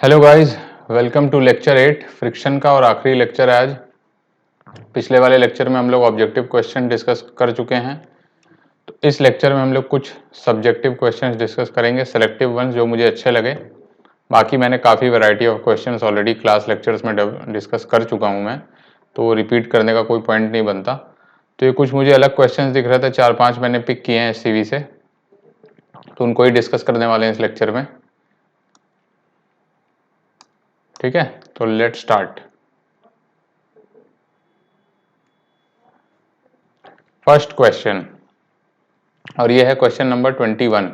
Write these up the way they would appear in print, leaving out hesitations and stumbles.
Hello guys, welcome to lecture 8 friction का और आखिरी लेक्चर है आज। पिछले वाले लेक्चर में हम लोग ऑब्जेक्टिव क्वेश्चन डिस्कस कर चुके हैं। तो इस लेक्चर में हम लोग कुछ सब्जेक्टिव क्वेश्चंस डिस्कस करेंगे, सेलेक्टिव वंस जो मुझे अच्छे लगे। बाकी मैंने काफ़ी variety of questions already class lectures में डिस्कस कर चुका हूँ मैं, तो रिपीट करने का कोई पॉइंट नहीं बनता। तो ये कुछ मुझे अलग क्वेश्चन दिख रहे थे, 4-5 मैंने पिक किए हैं CV से, तो उनको ही डिस्कस करने वाले हैं इस लेक्चर में। ठीक है, तो लेट स्टार्ट। फर्स्ट क्वेश्चन, और ये है क्वेश्चन नंबर 21।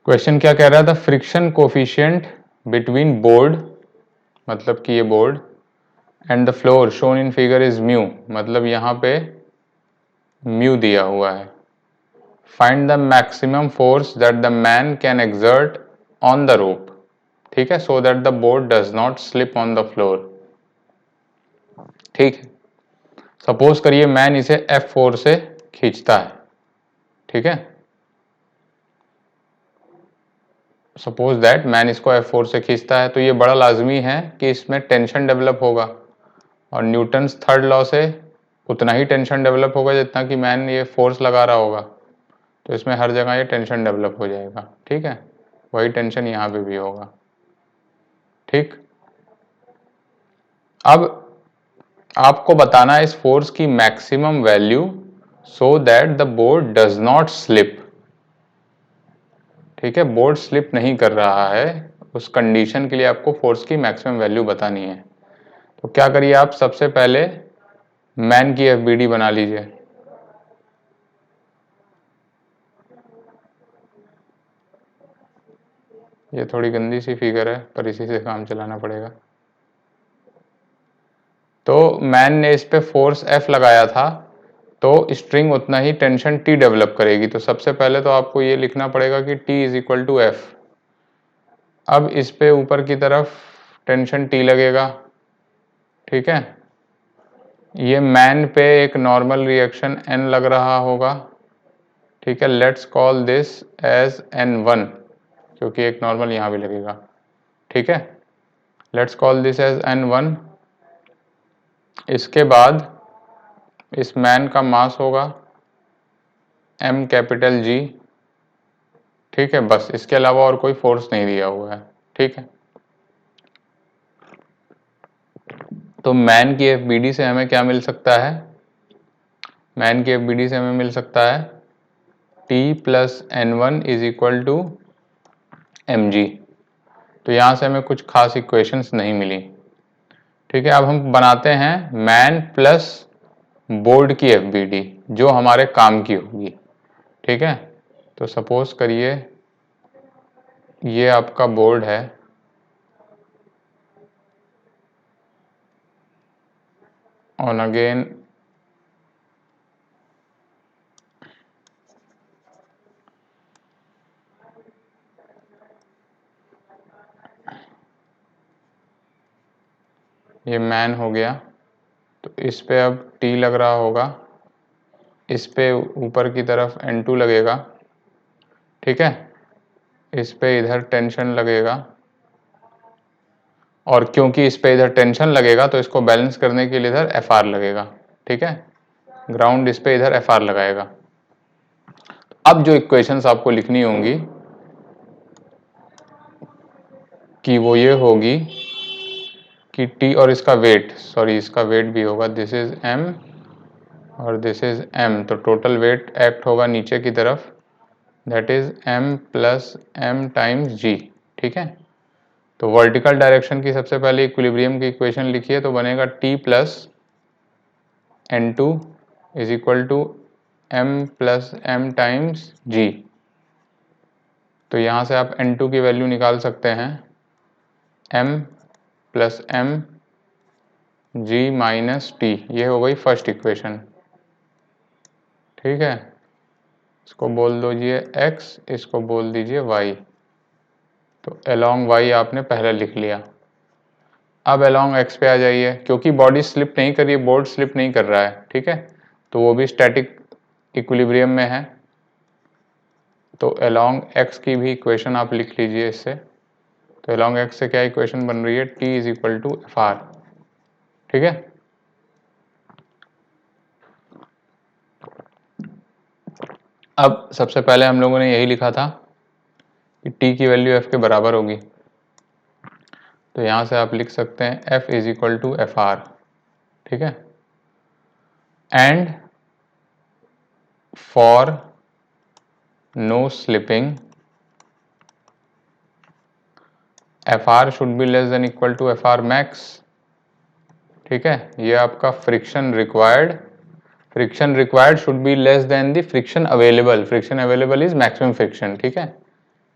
क्वेश्चन क्या कह रहा था? फ्रिक्शन कोफिशिएंट बिटवीन बोर्ड, मतलब कि ये board, and the floor shown in figure is mu, मतलब यहां पे म्यू दिया हुआ है। Find the maximum force that the man can exert on the rope, ठीक है, so that the board does not slip on the floor. ठीक है, सपोज करिए मैन इसे F4 से खींचता है। ठीक है, सपोज दैट मैन इसको F4 से खींचता है, तो ये बड़ा लाजमी है कि इसमें टेंशन डेवलप होगा, और न्यूटन्स थर्ड लॉ से उतना ही टेंशन डेवलप होगा जितना कि मैन ये फोर्स लगा रहा होगा। तो इसमें हर जगह ये टेंशन डेवलप हो जाएगा। ठीक है, वही टेंशन यहाँ पे भी होगा। ठीक, अब आपको बताना है इस फोर्स की maximum value so that the board does not slip. ठीक है, बोर्ड स्लिप नहीं कर रहा है, उस कंडीशन के लिए आपको फोर्स की मैक्सिमम वैल्यू बतानी है। तो क्या करिए, आप सबसे पहले मैन की FBD बना लीजिए। ये थोड़ी गंदी सी फिगर है, पर इसी से काम चलाना पड़ेगा। तो मैन ने इस पे फोर्स F लगाया था, तो स्ट्रिंग उतना ही टेंशन T डेवलप करेगी। तो सबसे पहले तो आपको ये लिखना पड़ेगा कि T is equal to F। अब इस पे ऊपर की तरफ टेंशन T लगेगा। ठीक है, ये मैन पे एक नॉर्मल रिएक्शन N लग रहा होगा। ठीक है, let's call this as N1, क्योंकि एक नॉर्मल यहाँ भी लगेगा। ठीक है, let's call this as N1। इसके बाद इस मैन का मास होगा M कैपिटल G। ठीक है, बस इसके अलावा और कोई फोर्स नहीं दिया हुआ है। ठीक है, तो मैन की FBD से हमें क्या मिल सकता है? मैन की FBD से हमें मिल सकता है T plus N1 is equal to mg। तो यहां से हमें कुछ खास इक्वेशंस नहीं मिली। ठीक है, अब हम बनाते हैं मैन प्लस बोर्ड की FBD जो हमारे काम की होगी। ठीक है, तो सपोज करिए ये आपका बोर्ड है, और अगेन ये मैन हो गया। तो इस पे अब T लग रहा होगा, इस पे ऊपर की तरफ N2 लगेगा। ठीक है, इस पे इधर टेंशन लगेगा, और क्योंकि इस पे इधर टेंशन लगेगा तो इसको बैलेंस करने के लिए इधर FR लगेगा। ठीक है, ग्राउंड इस पे इधर FR लगाएगा। अब जो इक्वेशंस आपको लिखनी होंगी कि वो ये होगी कि T और इसका वेट, सॉरी इसका वेट भी होगा, दिस इज M और दिस इज M, तो टोटल वेट एक्ट होगा नीचे की तरफ, that is M plus M times G। ठीक है, तो वर्टिकल डायरेक्शन की सबसे पहले इक्विलिब्रियम की इक्वेशन लिखिए, तो बनेगा T plus N2 is equal to M plus M times G। तो यहाँ से आप N2 की वैल्यू निकाल सकते हैं, M plus M G minus T, ये हो गई फर्स्ट इक्वेशन। ठीक है, इसको बोल दीजिए X, इसको बोल दीजिए Y। तो अलोंग Y आपने पहले लिख लिया। अब अलोंग X पे आ जाइए, क्योंकि बॉडी स्लिप नहीं कर रही है, बोर्ड स्लिप नहीं कर रहा है। ठीक है, तो वो भी स्टैटिक इक्विलिब्रियम में है। तो along x की भी इक्वेशन आप लिख लीजिए इससे। तो along x से क्या इक्वेशन बन रही है, t is equal to F R. ठीक है, अब सबसे पहले हम लोगों ने यही लिखा था कि t की वैल्यू f के बराबर होगी, तो यहां से आप लिख सकते हैं f is equal to F R. ठीक है, and for no slipping F R should be less than equal to F R max. ठीक है, ये आपका friction required should be less than the friction available is maximum friction. ठीक है,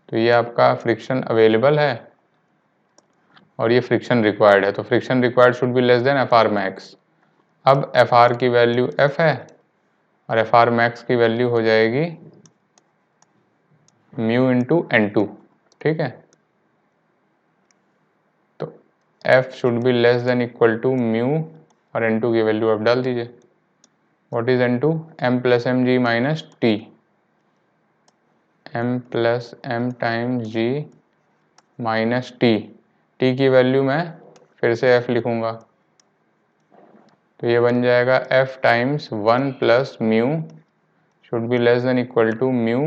तो ये आपका फ्रिक्शन अवेलेबल है और ये फ्रिक्शन रिक्वायर्ड है, तो friction required should be less than F R max. अब एफ आर की वैल्यू एफ है और एफ आर मैक्स की वैल्यू हो जाएगी म्यू इंटू एन टू। ठीक है, तो F should be less than equal to mu और एन टू की वैल्यू आप डाल दीजिए। What is N two, M plus M G minus T, M plus M times G minus T. T की value मैं फिर से एफ लिखूंगा, तो ये बन जाएगा F times 1 plus mu should be less than equal to mu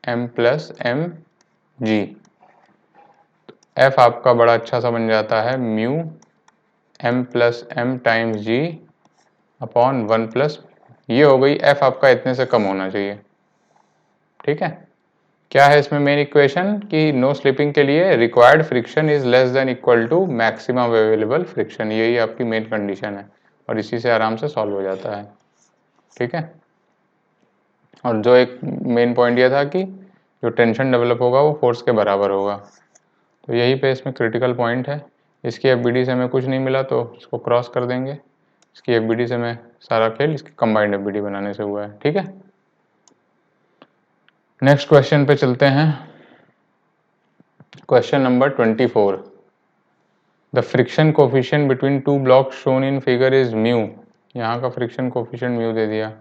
M plus M G. F आपका बड़ा अच्छा सा बन जाता है mu M plus M times G upon 1 plus, ये हो गई एफ आपका इतने से कम होना चाहिए। ठीक है, क्या है इसमें मेन इक्वेशन कि नो स्लिपिंग के लिए required friction is less than equal to maximum available friction, यही आपकी मेन कंडीशन है और इसी से आराम से सॉल्व हो जाता है। ठीक है, और जो एक मेन पॉइंट यह था कि जो टेंशन डेवलप होगा वो फोर्स के बराबर होगा, तो यही पे इसमें क्रिटिकल पॉइंट है। इसकी एफबीडी से हमें कुछ नहीं मिला तो इसको क्रॉस कर देंगे, इसकी एफबीडी से मैं सारा खेल इसकी कंबाइंड एफबीडी बनाने से हुआ है। ठीक है, नेक्स्ट क्वेश्चन पे चलते हैं। Question number 24, the friction coefficient between two blocks shown in figure is mu. यहाँ का फ्रिक्शन कोफिशिएंट म्यू दे दिया,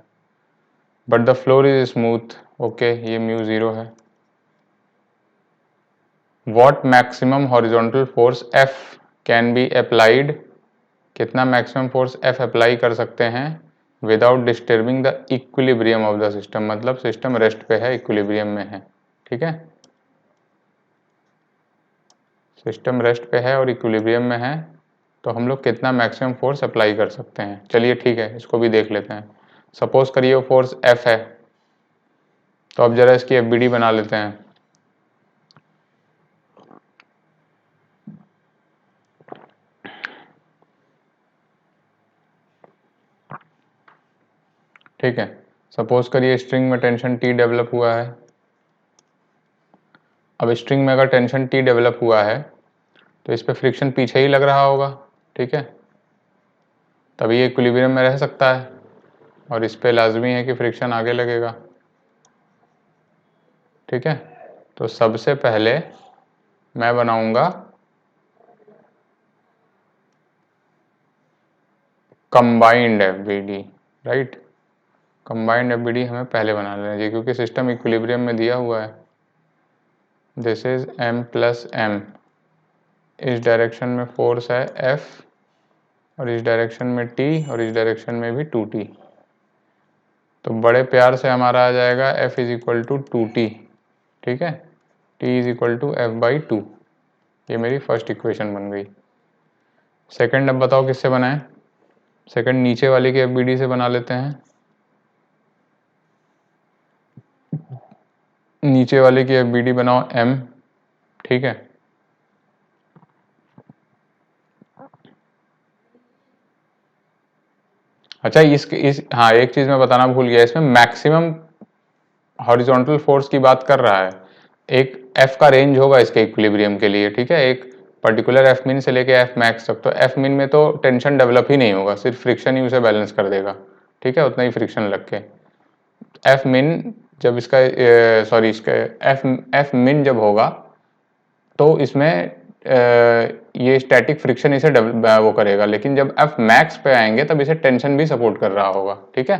but the floor is smooth. Okay, ये म्यू 0 है। What maximum horizontal force F can be applied, कितना maximum force F apply कर सकते हैं without disturbing the equilibrium of the system, मतलब सिस्टम रेस्ट पे है, इक्विलिब्रियम में है। ठीक है, सिस्टम रेस्ट पे है और इक्विलिब्रियम में है, तो हम लोग कितना मैक्सिमम फोर्स अप्लाई कर सकते हैं। चलिए ठीक है, इसको भी देख लेते हैं। सपोज करिए वो फोर्स F है, तो अब जरा इसकी एफबीडी बना लेते हैं। ठीक है, सपोज करिए स्ट्रिंग में टेंशन T डेवलप हुआ है। अब स्ट्रिंग में अगर टेंशन T डेवलप हुआ है तो इस पे फ्रिक्शन पीछे ही लग रहा होगा। ठीक है, तभी ये इक्विलिब्रियम में रह सकता है और इस पे लाजमी है कि फ्रिक्शन आगे लगेगा। ठीक है, तो सबसे पहले मैं बनाऊंगा combined FBD. Right, combined FBD हमें पहले बना लेना चाहिए क्योंकि सिस्टम इक्विलिब्रियम में दिया हुआ है। This is m plus M, इस डायरेक्शन में फोर्स है F और इस डायरेक्शन में T और इस डायरेक्शन में भी 2T, तो बड़े प्यार से हमारा आ जाएगा F is equal to 2T। ठीक है, T is equal to F/2, ये मेरी फर्स्ट इक्वेशन बन गई। सेकंड अब बताओ किससे बनाएं। सेकंड नीचे वाले की एफबीडी से बना लेते हैं। नीचे वाले की एफबीडी बनाओ M। ठीक है, अच्छा हाँ एक चीज मैं बताना भूल गया, इसमें मैक्सिमम हॉरिजॉन्टल फोर्स की बात कर रहा है। एक F का रेंज होगा इसके इक्विलिब्रियम के लिए। ठीक है, एक पर्टिकुलर F मिन से लेके F मैक्स तक, तो F मिन में तो टेंशन डेवलप ही नहीं होगा, सिर्फ फ्रिक्शन ही उसे बैलेंस कर देगा। ठीक है, उतना ही फ्रिक्शन लग के F मिन जब इसका सॉरी इसका F मिन जब होगा तो इसमें ये स्टैटिक फ्रिक्शन इसे वो करेगा, लेकिन जब F मैक्स पे आएंगे तब इसे टेंशन भी सपोर्ट कर रहा होगा। ठीक है,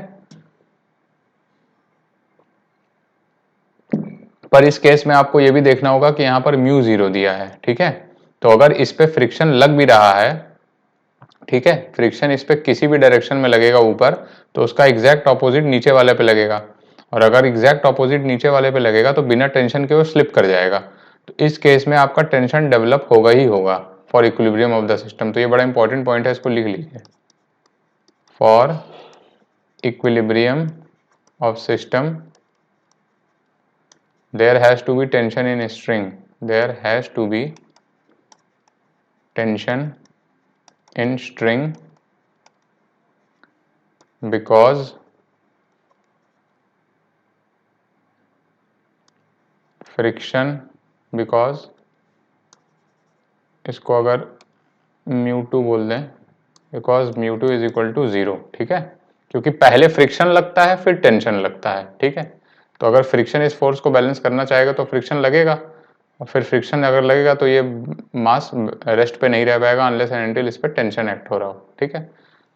पर इस केस में आपको ये भी देखना होगा कि यहाँ पर म्यू 0 दिया है, ठीक है। तो अगर इस पे फ्रिक्शन लग भी रहा है, ठीक है, फ्रिक्शन इस पे किसी भी डायरेक्शन में लगेगा ऊपर, तो उसका एग्जैक्ट ऑपोजिट नीचे वाले पे लगेगा, और अगर एग्जैक्ट ऑपोजिट नीचे वाले पे लगेगा तो बिना टेंशन के वो स्लिप कर जाएगा। तो इस केस में आपका टेंशन डेवलप होगा ही होगा for equilibrium of the system. तो ये बड़ा इंपॉर्टेंट पॉइंट है, इसको लिख लीजिए। For equilibrium of system there has to be tension in string, there has to be tension in string because friction, because इसको अगर μ2 बोल दें, बिकॉज μ2 इज इक्वल टू 0, ठीक है, क्योंकि पहले फ्रिक्शन लगता है फिर टेंशन लगता है, ठीक है। तो अगर फ्रिक्शन इस फोर्स को बैलेंस करना चाहेगा तो फ्रिक्शन लगेगा, और फिर फ्रिक्शन अगर लगेगा तो ये मास रेस्ट पे नहीं रह पाएगा अनलेस एंड अनटिल इस पर टेंशन एक्ट हो रहा हो, ठीक है।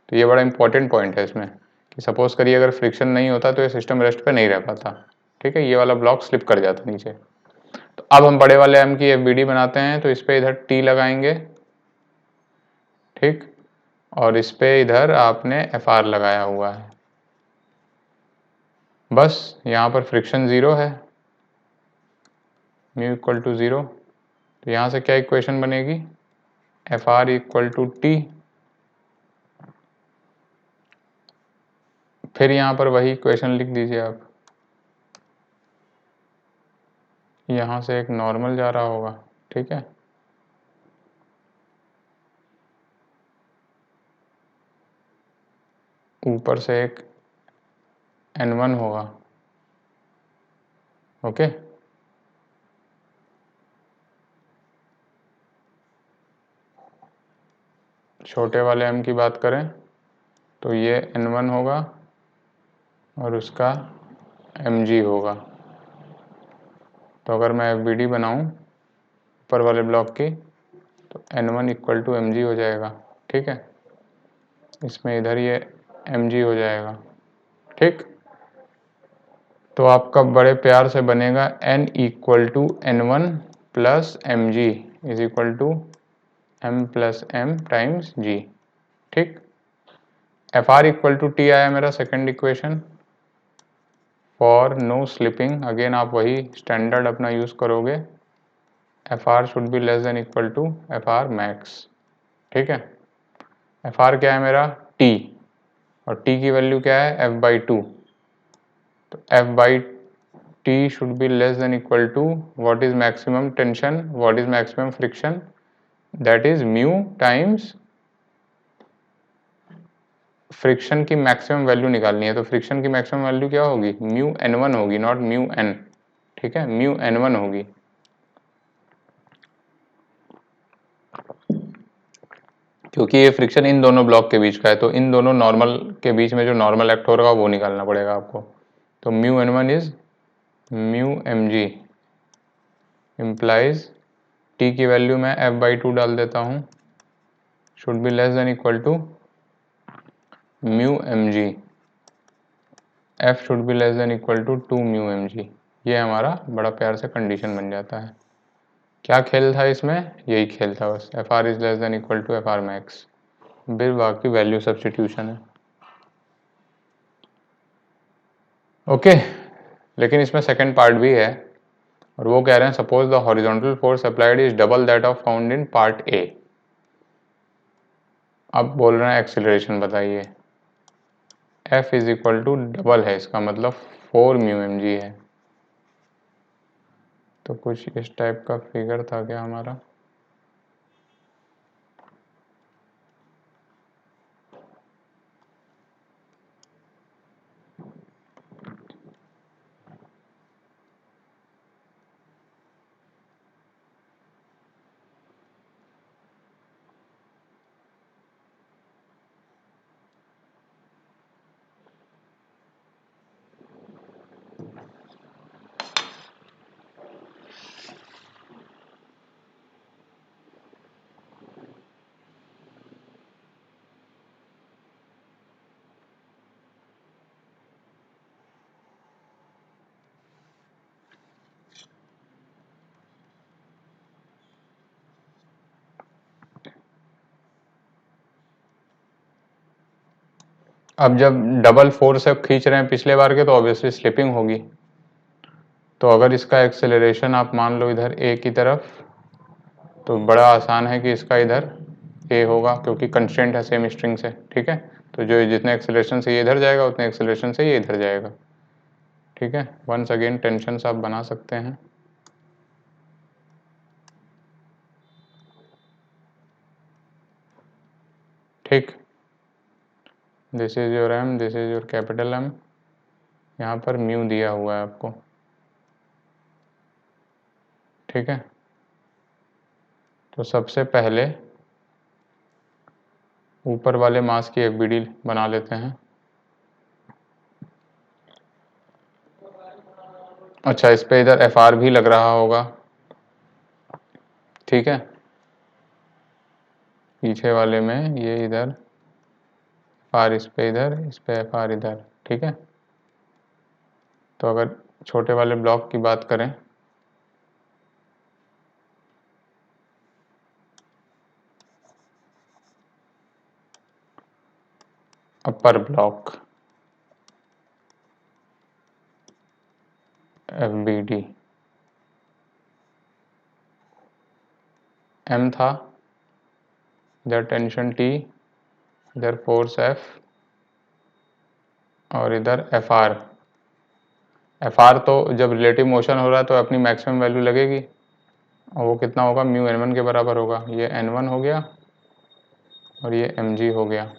तो ये बड़ा इंपॉर्टेंट पॉइंट है इसमें कि सपोज करिए अगर फ्रिक्शन नहीं होता तो ये सिस्टम रेस्ट पे नहीं रह पाता, ठीक है, ये वाला ब्लॉक स्लिप कर जाता नीचे। तो अब हम बड़े वाले एम की एफबीडी बनाते हैं, तो इस पे इधर टी लगाएंगे, ठीक, और इस पे इधर आपने एफ आर लगाया हुआ है, बस यहाँ पर फ्रिक्शन 0 है, म्यू इक्वल टू 0। तो यहाँ से क्या इक्वेशन बनेगी, F R equal to T, फिर यहाँ पर वही इक्वेशन लिख दीजिए आप, यहाँ से एक नॉर्मल जा रहा होगा, ठीक है, ऊपर से एक N1 होगा, ओके। छोटे वाले m की बात करें तो ये N1 होगा और उसका mg होगा। तो अगर मैं FBD बनाऊं ऊपर वाले ब्लॉक की तो N1 इक्वल टू mg हो जाएगा, ठीक है, इसमें इधर ये mg हो जाएगा, ठीक। तो आपका बड़े प्यार से बनेगा n equal to N1 plus M G is equal to m plus m times g, ठीक। F R equal to T आया मेरा second equation. For no slipping again आप वही स्टैंडर्ड अपना यूज करोगे, F R should be less than equal to F R max, ठीक है। F R क्या है मेरा टी, और टी की वैल्यू क्या है एफ बाई टू, तो F by T should be less than equal to what is maximum tension, what is maximum friction, that is mu times friction की मैक्सिमम वैल्यू निकालनी है। तो फ्रिक्शन की मैक्सिमम वैल्यू क्या होगी, म्यू n1 होगी, not mu n, ठीक है, म्यू n1 होगी। क्योंकि ये फ्रिक्शन इन दोनों ब्लॉक के बीच का है, तो इन दोनों नॉर्मल के बीच में जो नॉर्मल एक्ट हो रहा है वो निकालना पड़ेगा आपको। तो mu n1 is mu mg implies T की वैल्यू मैं f बाई टू डाल देता हूँ, should be less than equal to mu mg, f should be less than equal to 2 mu mg। ये हमारा बड़ा प्यार से कंडीशन बन जाता है। क्या खेल था इसमें, यही खेल था बस, F R is less than equal to F R max, फिर बाकी वैल्यू सब्स्टिट्यूशन है, ओके। लेकिन इसमें सेकंड पार्ट भी है, और वो कह रहे हैं suppose the horizontal force applied is double that of found in part A. अब बोल रहे हैं एक्सीलरेशन बताइए, F is equal to double है, इसका मतलब 4 म्यू mg है। तो कुछ इस टाइप का फिगर था क्या हमारा, अब जब डबल फोर्स से खींच रहे हैं पिछले बार के तो ऑब्वियसली स्लिपिंग होगी। तो अगर इसका एक्सेलरेशन आप मान लो इधर ए की तरफ, तो बड़ा आसान है कि इसका इधर ए होगा क्योंकि कंस्ट्रेंट है सेम स्ट्रिंग से। ठीक है, तो जो जितने एक्सेलरेशन से ये इधर जाएगा उतने एक्सेलरेशन से ये इधर जाएगा। ठीक है, वंस अगेन टेंशन आप बना सकते हैं। ठीक, this is your M, this is your capital M, यहाँ पर म्यू दिया हुआ है आपको। ठीक है, तो सबसे पहले ऊपर वाले मास की एफबीडी बना लेते हैं। अच्छा, इस पे इधर एफ आर भी लग रहा होगा। ठीक है, पीछे वाले में ये इधर एफ आर इस पे इधर, इस पे एफ आर इधर। ठीक है, तो अगर छोटे वाले ब्लॉक की बात करें, अपर ब्लॉक एफबीडी एम था, इधर टेंशन टी, इधर फोर्स एफ और इधर एफ आर। एफ आर तो जब रिलेटिव मोशन हो रहा है तो अपनी मैक्सिमम वैल्यू लगेगी और वो कितना होगा, म्यू एन वन के बराबर होगा। ये एन वन हो गया और ये एम जी हो गया।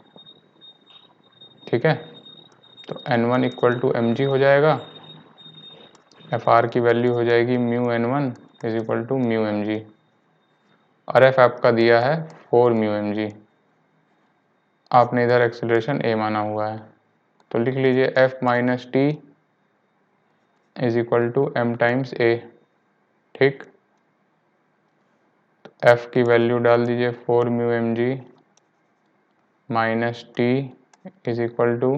ठीक है, तो N one equal to M G हो जाएगा, एफ आर की वैल्यू हो जाएगी mu N one is equal to mu M G, और एफ आपका दिया है 4 म्यू एम जी। आपने इधर एक्सेलरेशन ए माना हुआ है, तो लिख लीजिए F minus T is equal to M times A. ठीक, तो एफ की वैल्यू डाल दीजिए 4 mu M G minus T is equal to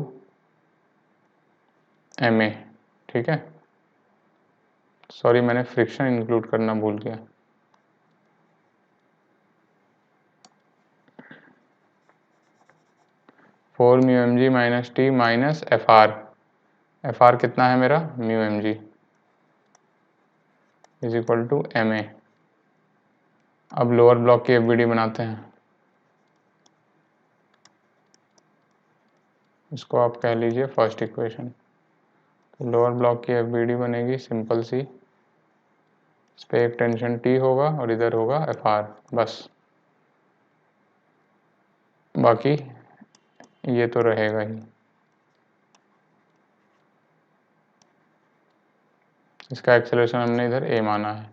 M A. ठीक है, सॉरी मैंने फ्रिक्शन इंक्लूड करना भूल गया। Four mu M G minus T minus F R कितना है मेरा, mu M G is equal to M A. अब लोअर ब्लॉक की एफबीडी बनाते हैं, इसको आप कह लीजिए फर्स्ट इक्वेशन। तो लोअर ब्लॉक की एफबीडी बनेगी सिंपल सी, इस पर एक टेंशन टी होगा और इधर होगा एफ आर, बस बाकी ये तो रहेगा ही। इसका एक्सेलरेशन हमने इधर ए माना है,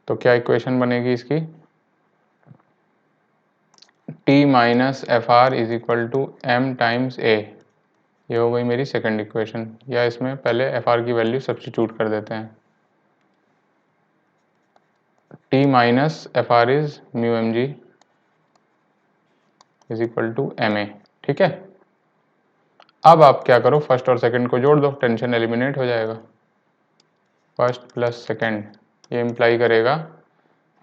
तो क्या इक्वेशन बनेगी इसकी, T minus F R is equal to M times A. ये हो गई मेरी सेकंड इक्वेशन, या इसमें पहले एफ आर की वैल्यू सब्स्टिट्यूट कर देते हैं। T minus F R is mu M G is equal to M A. ठीक है, अब आप क्या करो, फर्स्ट और सेकंड को जोड़ दो, टेंशन एलिमिनेट हो जाएगा। फर्स्ट प्लस सेकंड, ये इम्प्लाई करेगा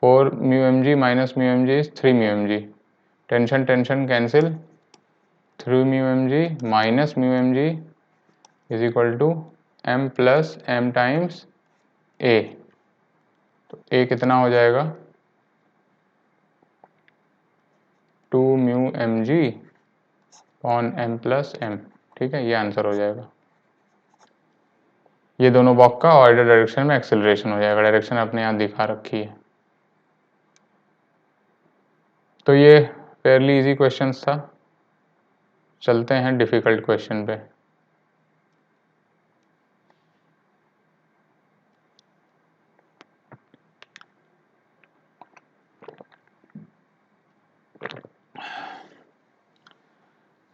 4 mu M G minus mu M G is 3 mu M G, tension tension cancel, 3 mu M G minus mu M G is equal to M plus M times A. तो A कितना हो जाएगा, 2 mu M G on M plus M. ठीक है, ये answer हो जाएगा। ये दोनों बॉक्स का ऑर्डर डायरेक्शन में एक्सेलरेशन हो जाएगा, डायरेक्शन आपने यहाँ दिखा रखी है। तो ये फेयरली इजी क्वेश्चंस था, चलते हैं डिफिकल्ट क्वेश्चन पे।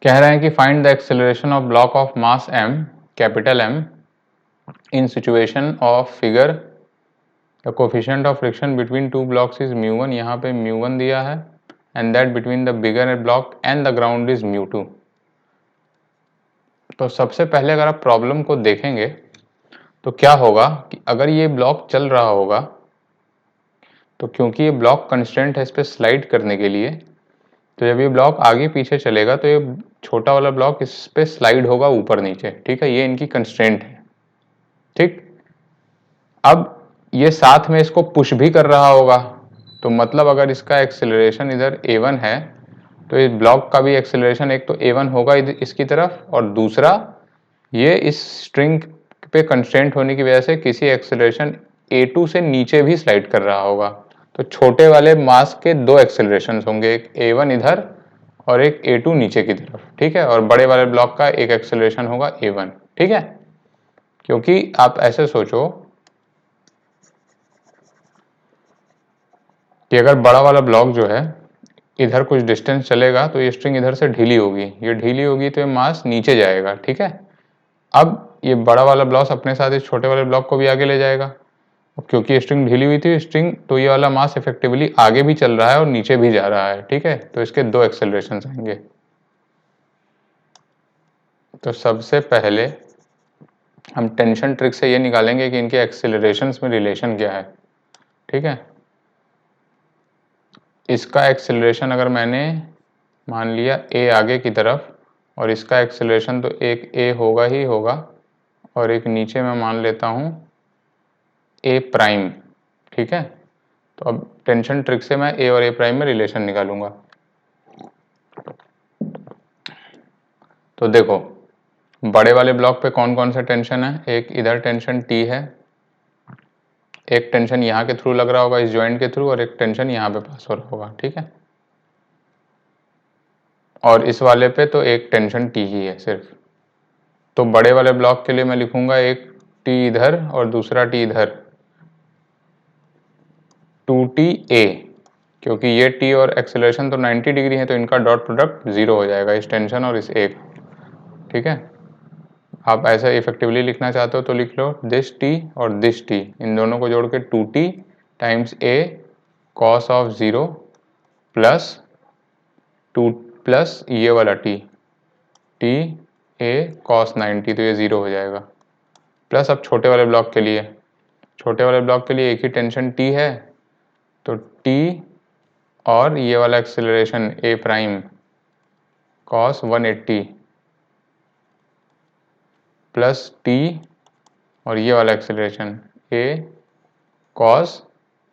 कह रहे हैं कि find the acceleration of block of mass m, capital M, in situation of figure, the coefficient of friction between two blocks is mu one, यहाँ पे म्यू वन दिया है, and that between the bigger block and the ground is mu two. तो सबसे पहले अगर आप problem को देखेंगे तो क्या होगा कि अगर ये ब्लॉक चल रहा होगा तो क्योंकि ये ब्लॉक कंस्ट्रेंट है इस पर स्लाइड करने के लिए, तो जब ये ब्लॉक आगे पीछे चलेगा तो ये छोटा वाला ब्लॉक इस पे स्लाइड होगा ऊपर नीचे, ठीक है, ये इनकी कंस्ट्रेंट है, ठीक। अब ये साथ में इसको पुश भी कर रहा होगा, तो मतलब अगर इसका एक्सेलरेशन इधर a1 है तो इस ब्लॉक का भी एक्सेलरेशन एक तो a1 होगा इसकी तरफ, और दूसरा ये इस स्ट्रिंग पे कंस्ट्रेंट होने की वजह से किसी एक्सेलरेशन a2 से नीचे भी स्लाइड कर रहा होगा। तो छोटे वाले मास के दो एक्सेलरेशंस होंगे, एक a1 इधर और एक a2 नीचे की तरफ, ठीक है, और बड़े वाले ब्लॉक का एक एक्सेलरेशन होगा a1, ठीक है। क्योंकि आप ऐसे सोचो कि अगर बड़ा वाला ब्लॉक जो है इधर कुछ डिस्टेंस चलेगा तो ये स्ट्रिंग इधर से ढीली होगी, ये ढीली होगी तो ये मास नीचे जाएगा, ठीक है। अब ये बड़ा वाला ब्लॉक अपने साथ इस छोटे वाले ब्लॉक को भी आगे ले जाएगा। अब क्योंकि ये स्ट्रिंग ढीली हुई थी स्ट्रिंग, तो ये वाला मास इफेक्टिवली आगे भी चल रहा है और नीचे भी जा रहा है, ठीक है। तो इसके दो एक्सेलरेशंस आएंगे। तो सबसे पहले हम टेंशन ट्रिक से ये निकालेंगे कि इनके एक्सेलरेशंस में रिलेशन क्या है, ठीक है। इसका एक्सेलरेशन अगर मैंने मान लिया a आगे की तरफ, और इसका एक्सेलरेशन तो एक a होगा ही होगा, और एक नीचे मैं मान लेता हूँ a प्राइम, ठीक है। तो अब टेंशन ट्रिक से मैं a और a प्राइम में रिलेशन निकालूंगा। तो देखो बड़े वाले ब्लॉक पे कौन कौन सा टेंशन है, एक इधर टेंशन T है, एक टेंशन यहाँ के थ्रू लग रहा होगा इस जॉइंट के थ्रू, और एक टेंशन यहाँ पे पास हो रहा होगा, ठीक है। और इस वाले पे तो एक टेंशन T ही है सिर्फ। तो बड़े वाले ब्लॉक के लिए मैं लिखूंगा एक T इधर और दूसरा T इधर, 2TA, क्योंकि ये T और एक्सेलरेशन तो 90 डिग्री है तो इनका डॉट प्रोडक्ट 0 हो जाएगा, इस टेंशन और इस एक, ठीक है। आप ऐसा इफेक्टिवली लिखना चाहते हो तो लिख लो दिस T और दिस T, इन दोनों को जोड़ के 2T times A cos of 0 plus 2 plus ये वाला T A cos 90, तो ये 0 हो जाएगा। प्लस अब छोटे वाले ब्लॉक के लिए, छोटे वाले ब्लॉक के लिए एक ही टेंशन T है, तो T और ये वाला acceleration A prime cos 180 plus T और ये वाला acceleration A cos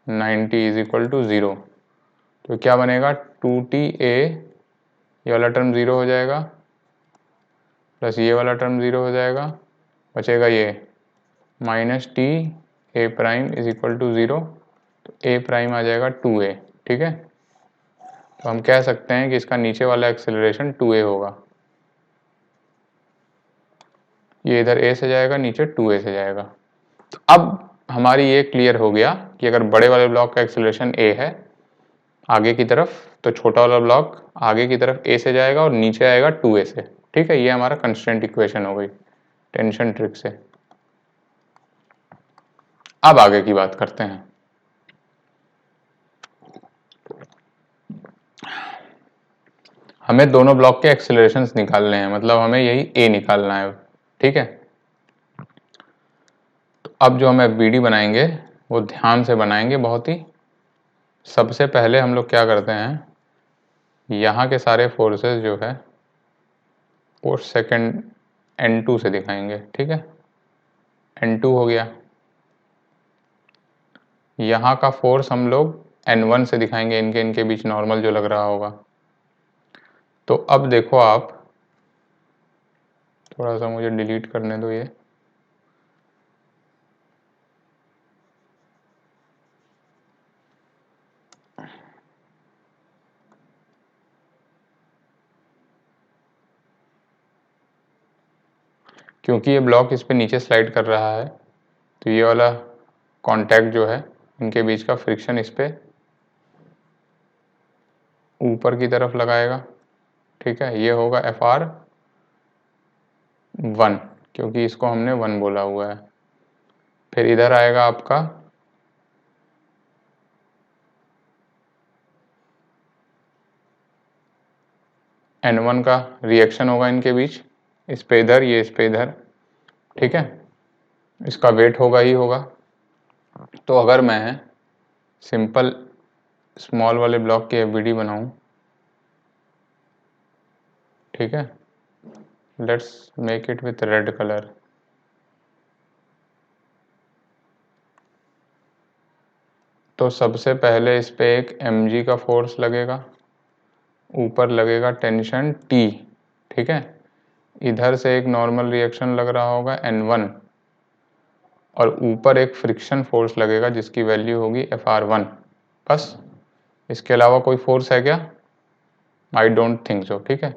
90 is equal to 0। तो क्या बनेगा 2TA, ये वाला टर्म 0 हो जाएगा, प्लस ये वाला टर्म 0 हो जाएगा, बचेगा ये minus T A prime is equal to 0, तो A प्राइम आ जाएगा 2A, ठीक है। तो हम कह सकते हैं कि इसका नीचे वाला एक्सेलरेशन 2A होगा, ये इधर A से जाएगा नीचे 2A से जाएगा। तो अब हमारी ये क्लियर हो गया कि अगर बड़े वाले ब्लॉक का एक्सेलरेशन A है आगे की तरफ, तो छोटा वाला ब्लॉक आगे की तरफ A से जाएगा और नीचे आएगा 2A से, ठीक है। ये हमारा कंस्ट्रेंट इक्वेशन हो गई टेंशन ट्रिक से। अब आगे की बात करते हैं। हमें दोनों ब्लॉक के एक्सेलरेशंस निकालने हैं, मतलब हमें यही A निकालना है, ठीक है। तो अब जो हमें BD बनाएंगे वो ध्यान से बनाएंगे बहुत ही। सबसे पहले हम लोग क्या करते हैं, यहाँ के सारे फोर्सेस जो है वो सेकंड N2 से दिखाएंगे, ठीक है। N2 हो गया, यहाँ का फोर्स हम लोग N1 से दिखाएंगे, इनके इनके बीच नॉर्मल जो लग रहा होगा। तो अब देखो आप, थोड़ा सा मुझे डिलीट करने दो ये, क्योंकि ये ब्लॉक इस पे नीचे स्लाइड कर रहा है तो ये वाला कांटेक्ट जो है इनके बीच का फ्रिक्शन इस पे ऊपर की तरफ लगाएगा, ठीक है। ये होगा FR1, क्योंकि इसको हमने 1 बोला हुआ है। फिर इधर आएगा आपका N1 का रिएक्शन होगा इनके बीच, इस पे इधर, ये इस पे इधर, ठीक है। इसका वेट होगा ही होगा। तो अगर मैं सिंपल स्मॉल वाले ब्लॉक की FBD बनाऊं ठीक है, let's make it with red colour. तो सबसे पहले इस पे एक mg का फोर्स लगेगा, ऊपर लगेगा टेंशन T, ठीक है, इधर से एक नॉर्मल रिएक्शन लग रहा होगा N1 और ऊपर एक फ्रिक्शन फोर्स लगेगा जिसकी वैल्यू होगी Fr1। बस, इसके अलावा कोई फोर्स है क्या? I don't think so. ठीक है,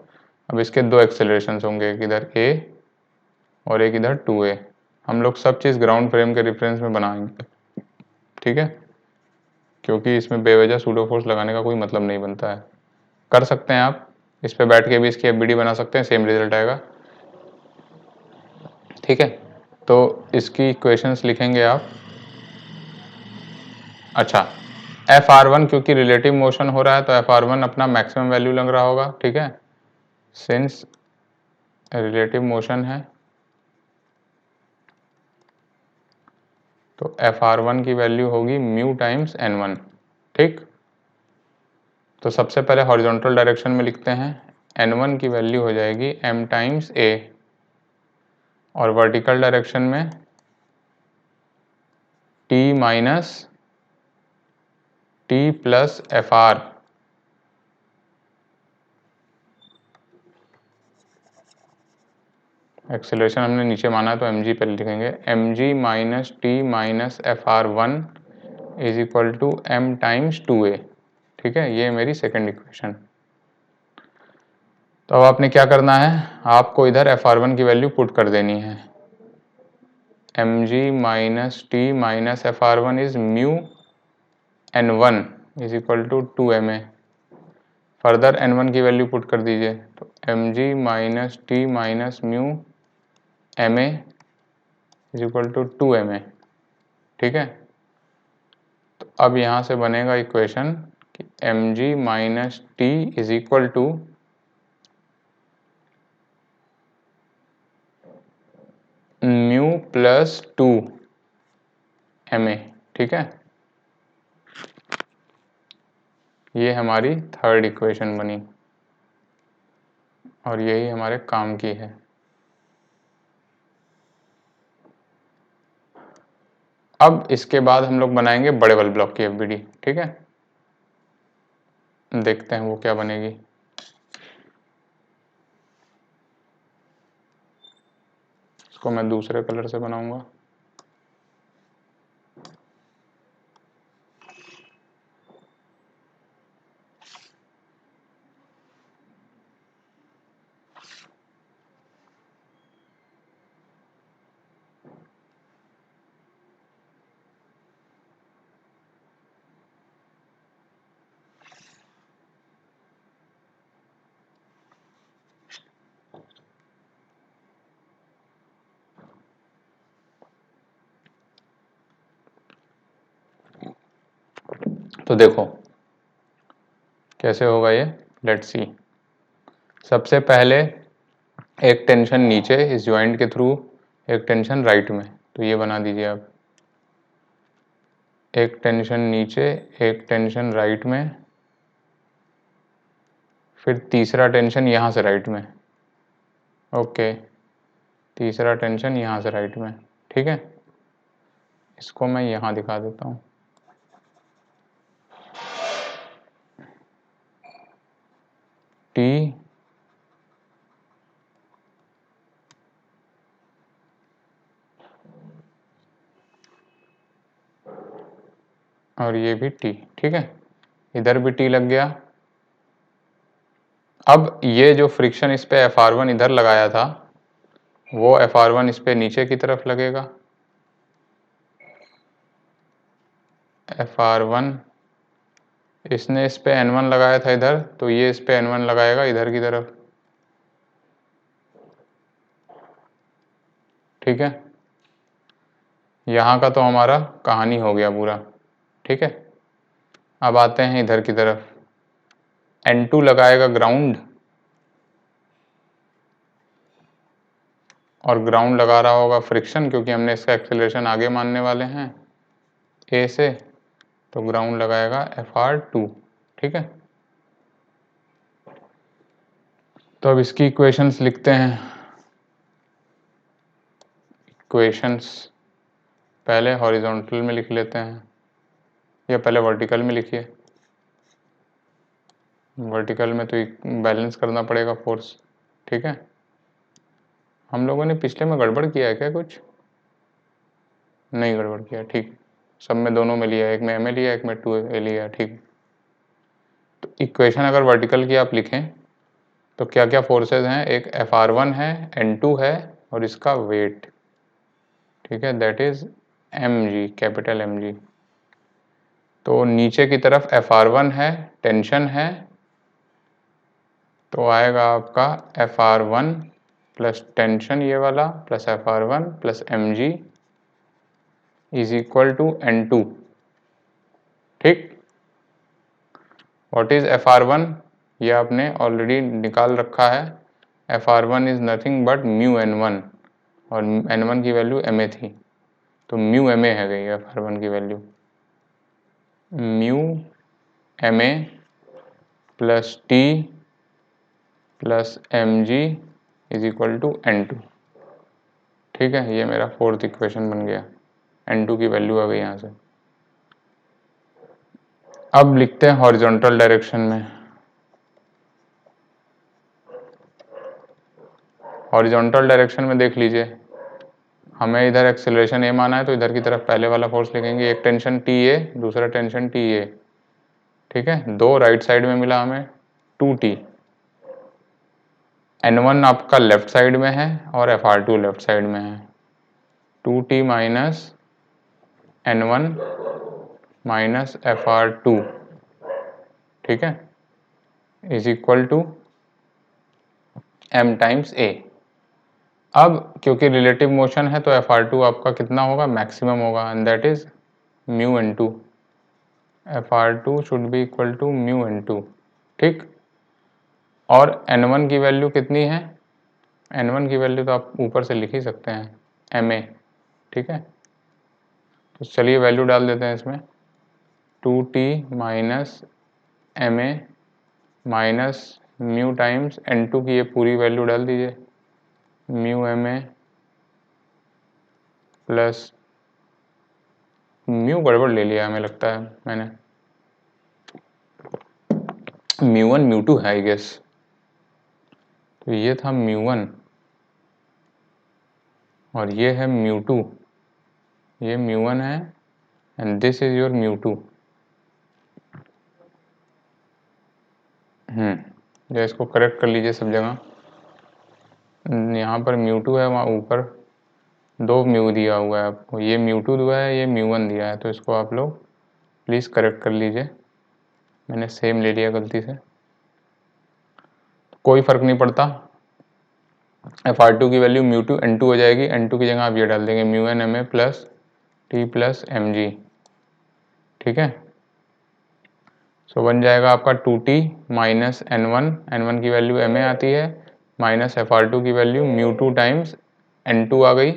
अब इसके दो एक्सेलरेशन होंगे, एक इधर A और एक इधर 2A। हम लोग सब चीज़ ग्राउंड फ्रेम के रेफरेंस में बनाएंगे, ठीक है, क्योंकि इसमें बेवजह सूडो फोर्स लगाने का कोई मतलब नहीं बनता है। कर सकते हैं आप, इस पे बैठ के भी इसकी एफबीडी बना सकते हैं, सेम रिजल्ट आएगा। ठीक है, तो इसकी इक्वेशंस लिखेंगे आप। अच्छा, Fr1 क्योंकि रिलेटिव मोशन हो रहा है तो Fr1 अपना मैक्सिमम वैल्यू लग रहा होगा, ठीक है, सिंस रिलेटिव मोशन है तो Fr1 की वैल्यू होगी म्यू टाइम्स N1। ठीक, तो सबसे पहले हॉरिजॉन्टल डायरेक्शन में लिखते हैं, N1 की वैल्यू हो जाएगी m टाइम्स A और वर्टिकल डायरेक्शन में T minus T plus Fr। Acceleration हमने नीचे माना है तो mg पहले लिखेंगे, mg minus T minus Fr1 is equal to m times 2A। ठीक है, ये मेरी सेकंड इक्वेशन। तो अब आपने क्या करना है, आपको इधर Fr1 की वैल्यू पुट कर देनी है, mg minus T minus Fr1 is mu N1 is equal to 2Ma। Further N1 की वैल्यू पुट कर दीजिए, तो mg minus T minus mu Ma is equal to 2Ma। ठीक है, तो अब यहाँ से बनेगा इक्वेशन कि mg minus T is equal to mu plus 2Ma। ठीक है, ये हमारी थर्ड इक्वेशन बनी और यही हमारे काम की है। अब इसके बाद हम लोग बनाएंगे बड़े वाले ब्लॉक की एफबीडी। ठीक है, देखते हैं वो क्या बनेगी। इसको मैं दूसरे कलर से बनाऊंगा। तो देखो कैसे होगा ये, लेट्स सी। सबसे पहले एक टेंशन नीचे इस ज्वाइंट के थ्रू, एक टेंशन राइट में, तो ये बना दीजिए आप, एक टेंशन नीचे एक टेंशन राइट में, फिर तीसरा टेंशन यहाँ से राइट में। ओके, तीसरा टेंशन यहाँ से राइट में। ठीक है, इसको मैं यहाँ दिखा देता हूँ। टी और ये भी टी। ठीक है, इधर भी टी लग गया। अब ये जो फ्रिक्शन इस पे Fr1 इधर लगाया था वो Fr1 इस पे नीचे की तरफ लगेगा। Fr1 इसने इस पे N1 लगाया था इधर, तो ये इस पे N1 लगाएगा इधर की तरफ। ठीक है, यहाँ का तो हमारा कहानी हो गया पूरा। ठीक है, अब आते हैं इधर की तरफ, N2 लगाएगा ग्राउंड और ग्राउंड लगा रहा होगा फ्रिक्शन, क्योंकि हमने इसका एक्सेलरेशन आगे मानने वाले हैं A से, तो ग्राउंड लगाएगा Fr2। ठीक है, तो अब इसकी इक्वेशंस लिखते हैं। इक्वेशंस पहले हॉरिजॉन्टल में लिख लेते हैं, या पहले वर्टिकल में लिखिए। वर्टिकल में तो बैलेंस करना पड़ेगा फोर्स, ठीक है। हम लोगों ने पिछले में गड़बड़ किया है क्या कुछ? नहीं गड़बड़ किया, ठीक। सब में दोनों में लिया, एक में एम ए लिया, एक में 2a लिया, ठीक। तो इक्वेशन अगर वर्टिकल की आप लिखें तो क्या क्या फोर्सेस हैं? एक Fr1 है, N2 है और इसका वेट, ठीक है, that is mg, capital mg। तो नीचे की तरफ Fr1 है, टेंशन है, तो आएगा आपका Fr1 प्लस टेंशन ये वाला plus Fr1 plus mg is equal to N2, ठीक। What is Fr1? ये आपने ऑलरेडी निकाल रखा है। Fr1 is nothing but mu N1 और N1 की वैल्यू ma थी, तो म्यू ma है गई Fr1 की value. Mu ma plus T plus mg is equal to N2, ठीक है। ये मेरा फोर्थ इक्वेशन बन गया, N2 की वैल्यू आ गई यहाँ से। अब लिखते हैं हॉरिजॉन्टल डायरेक्शन में। हॉरिजॉन्टल डायरेक्शन में देख लीजिए, हमें इधर एक्सेलरेशन ए माना है तो इधर की तरफ पहले वाला फोर्स लिखेंगे, एक टेंशन टी ए, दूसरा टेंशन टी ए, ठीक है। दो राइट साइड में मिला हमें 2t। N1 आपका लेफ्ट साइड में है और Fr2 लेफ्ट साइड में है। 2t minus N1 minus Fr2, ठीक है, is equal to m times a। अब क्योंकि रिलेटिव मोशन है तो Fr2 आपका कितना होगा? मैक्सिमम होगा, and that is mu N2। Fr2 should be equal to mu N2, ठीक। और N1 की वैल्यू कितनी है? N1 की वैल्यू तो आप ऊपर से लिख ही सकते हैं, ma, ठीक है। तो चलिए वैल्यू डाल देते हैं इसमें, 2t minus ma minus mu times N2 की ये पूरी वैल्यू डाल दीजिए, म्यू ma प्लस म्यू गड़बड़ ले लिया हमें लगता है मैंने, म्यू1 म्यू2 है आई गेस। तो ये था म्यू1 और ये है म्यू2, ये म्यू1 है एंड दिस इज योर म्यू2। या इसको करेक्ट कर लीजिए सब जगह, यहाँ पर म्यू2 है, वहाँ ऊपर दो म्यू दिया हुआ है आपको, ये म्यू2 दिया है, ये म्यू1 दिया है, तो इसको आप लोग प्लीज़ करेक्ट कर लीजिए, मैंने सेम ले लिया गलती से। कोई फ़र्क नहीं पड़ता, Fr2 की वैल्यू म्यू2 N2 हो जाएगी, N2 की जगह आप ये डाल देंगे mu N ma plus T plus mg, ठीक है। सो बन जाएगा आपका 2t माइनस N1 की वैल्यू ma आती है, माइनस Fr2 की वैल्यू म्यू2 टाइम्स N2 आ गई,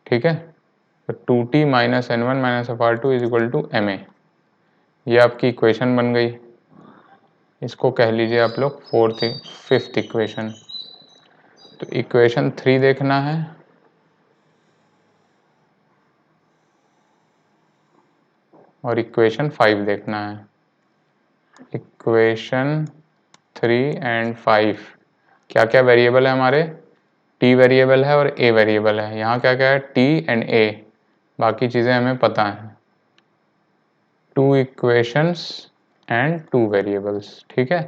ठीक है। तो 2t minus N1 minus Fr2 is equal to ma, ये आपकी इक्वेशन बन गई। इसको कह लीजिए आप लोग फिफ्थ इक्वेशन। तो इक्वेशन 3 देखना है, और इक्वेशन 5 देखना है। इक्वेशन 3 एंड 5 क्या क्या वेरिएबल है हमारे? t वेरिएबल है और a वेरिएबल है। यहाँ क्या क्या है? t एंड a, बाकी चीज़ें हमें पता हैं। 2 इक्वेशंस एंड 2 वेरिएबल्स, ठीक है।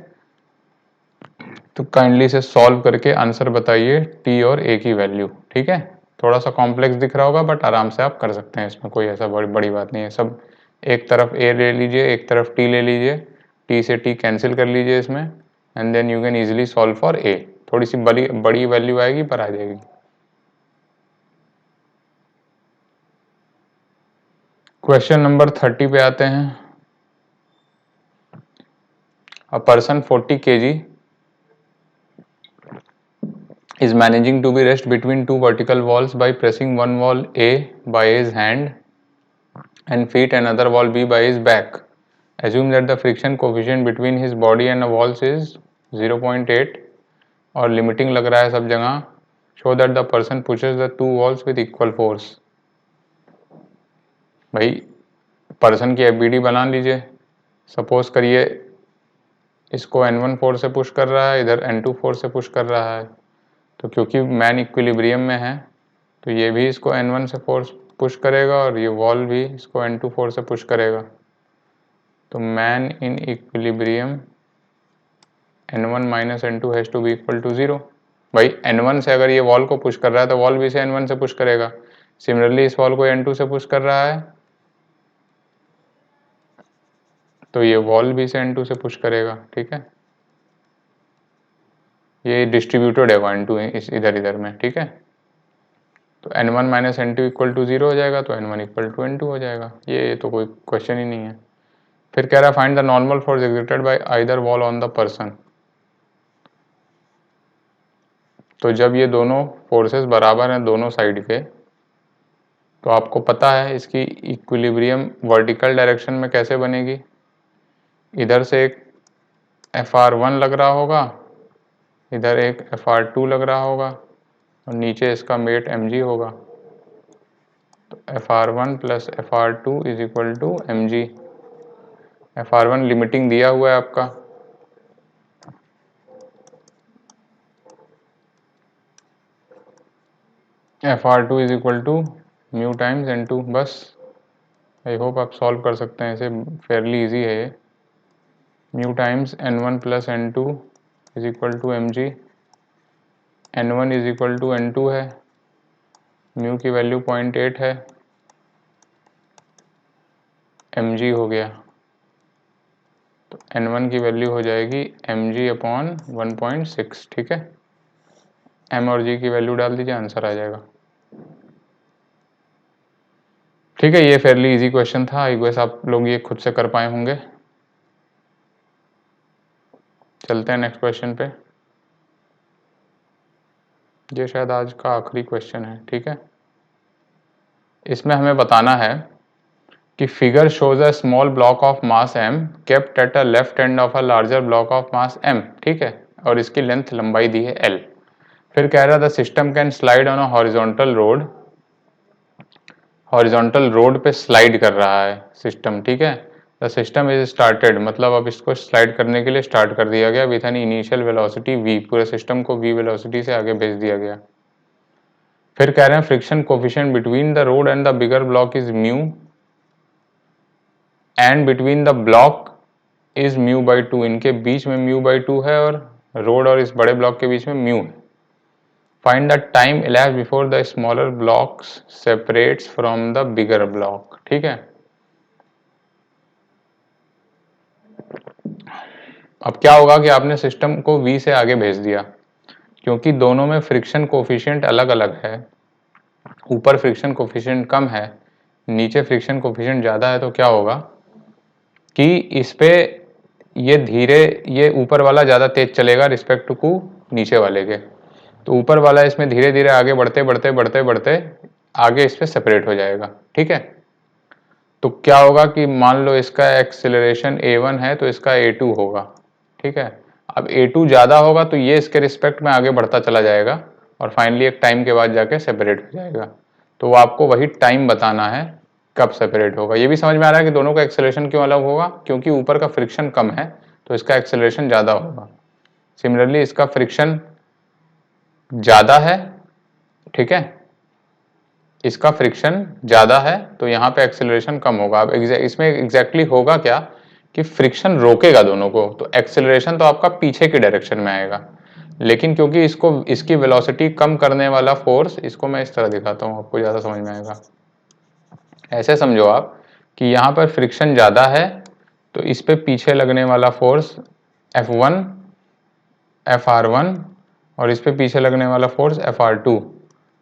तो काइंडली से सॉल्व करके आंसर बताइए t और a की वैल्यू, ठीक है। थोड़ा सा कॉम्प्लेक्स दिख रहा होगा बट आराम से आप कर सकते हैं, इसमें कोई ऐसा बड़ी बात नहीं है। सब एक तरफ a ले लीजिए, एक तरफ t ले लीजिए, t से t कैंसिल कर लीजिए इसमें, and then you can easily solve for a। थोड़ी सी बड़ी वैल्यू आएगी पर आ जाएगी। क्वेश्चन नंबर 30 पे आते हैं। A person 40 kg is managing to be rest between two vertical walls by pressing one wall A by his hand and feet and another wall B by his back. Assume that the friction coefficient between his body and the walls is 0.8 और limiting लग रहा है सब जगह। Show that the person pushes the 2 walls with equal force. भाई person की FBD बना लीजिए। सपोज करिए इसको N1 फोर्स से पुश कर रहा है, इधर N2 फोर्स से पुश कर रहा है। तो क्योंकि मैन इक्विलिब्रियम में है तो ये भी इसको N1 से फोर्स पुश करेगा और ये वॉल भी इसको N2 फोर्स से पुश करेगा। तो man in equilibrium N1 minus N2 has to be equal to 0। भाई N1 से अगर ये वॉल को पुश कर रहा है तो वॉल भी इसे N1 से पुश करेगा। सिमिलरली इस वॉल को N2 से पुश कर रहा है तो ये वॉल भी इसे N2 से पुश करेगा। ठीक है, ये डिस्ट्रीब्यूटेड है N2 इधर इधर में। ठीक है, तो N1 minus N2 equal to 0 हो जाएगा तो N1 इक्वल टू N2 हो जाएगा। ये तो कोई क्वेश्चन ही नहीं है। फिर कह रहा है find the normal force exerted by either wall on the person. तो जब ये दोनों फोर्सेस बराबर हैं दोनों साइड के, तो आपको पता है इसकी इक्विलिब्रियम वर्टिकल डायरेक्शन में कैसे बनेगी। इधर से एक Fr1 लग रहा होगा, इधर एक Fr2 लग रहा होगा और नीचे इसका मेट mg होगा। तो Fr1 plus Fr2 is equal to mg। Fr1 limiting दिया हुआ है आपका, Fr2 is equal to mu times N2। बस आई होप आप सॉल्व कर सकते हैं इसे, फेयरली इजी है ये। Mu times N1 plus N2 is equal to mg। N1 is equal to N2 है, म्यू की वैल्यू 0.8 है, mg हो गया। तो N1 की वैल्यू हो जाएगी mg अपॉन 1.6। ठीक है, m और g की वैल्यू डाल दीजिए, आंसर आ जाएगा। ठीक है, ये फेयरली इजी क्वेश्चन था। आई गेस आप लोग ये खुद से कर पाए होंगे। चलते हैं नेक्स्ट क्वेश्चन पे। ये शायद आज का आखिरी क्वेश्चन है। ठीक है, इसमें हमें बताना है कि figure shows a small block of mass m kept at a left end of a larger block of mass m। ठीक है, और इसकी लेंथ लंबाई दी है l। फिर कह रहा था system can slide on a horizontal road. Horizontal road पे स्लाइड कर रहा है सिस्टम। ठीक है, द सिस्टम इज स्टार्टेड, मतलब अब इसको स्लाइड करने के लिए स्टार्ट कर दिया गया with an initial velocity v। पूरे सिस्टम को v वेलोसिटी से आगे भेज दिया गया। फिर कह रहे हैं friction coefficient between the road and the bigger block is mu and between the block is mu by 2। इनके बीच में म्यू बाई 2 है और रोड और इस बड़े ब्लॉक के बीच में म्यू है। Find the time elapsed before the smaller blocks separates from the bigger block. ठीक है, अब क्या होगा कि आपने सिस्टम को v से आगे भेज दिया, क्योंकि दोनों में फ्रिक्शन कोफिशिएंट अलग अलग है। ऊपर फ्रिक्शन कोफिशिएंट कम है, नीचे फ्रिक्शन कोफिशिएंट ज़्यादा है। तो क्या होगा कि इस पे ये धीरे, ये ऊपर वाला ज़्यादा तेज चलेगा रिस्पेक्ट टू नीचे वाले के। तो ऊपर वाला इसमें धीरे धीरे आगे बढ़ते बढ़ते बढ़ते बढ़ते आगे इस पे सेपरेट हो जाएगा। ठीक है, तो क्या होगा कि मान लो इसका एक्सेलरेशन a1 है तो इसका a2 होगा। ठीक है, अब a2 ज़्यादा होगा तो ये इसके रिस्पेक्ट में आगे बढ़ता चला जाएगा और फाइनली एक टाइम के बाद जाके सेपरेट हो जाएगा। तो आपको वही टाइम बताना है कब सेपरेट होगा। ये भी समझ में आ रहा है कि दोनों का एक्सेलरेशन क्यों अलग होगा, क्योंकि ऊपर का फ्रिक्शन कम है तो इसका एक्सेलरेशन ज़्यादा होगा। सिमिलरली इसका फ्रिक्शन ज़्यादा है, ठीक है, इसका फ्रिक्शन ज़्यादा है तो यहाँ पे एक्सेलरेशन कम होगा। अब इसमें एग्जैक्टली होगा क्या कि फ्रिक्शन रोकेगा दोनों को, तो एक्सेलरेशन तो आपका पीछे की डायरेक्शन में आएगा। लेकिन क्योंकि इसको इसकी वेलोसिटी कम करने वाला फोर्स, इसको मैं इस तरह दिखाता हूँ आपको ज़्यादा समझ में आएगा। ऐसे समझो आप कि यहाँ पर फ्रिक्शन ज़्यादा है तो इस पे पीछे लगने वाला फोर्स F1 Fr1 और इस पे पीछे लगने वाला फोर्स Fr2।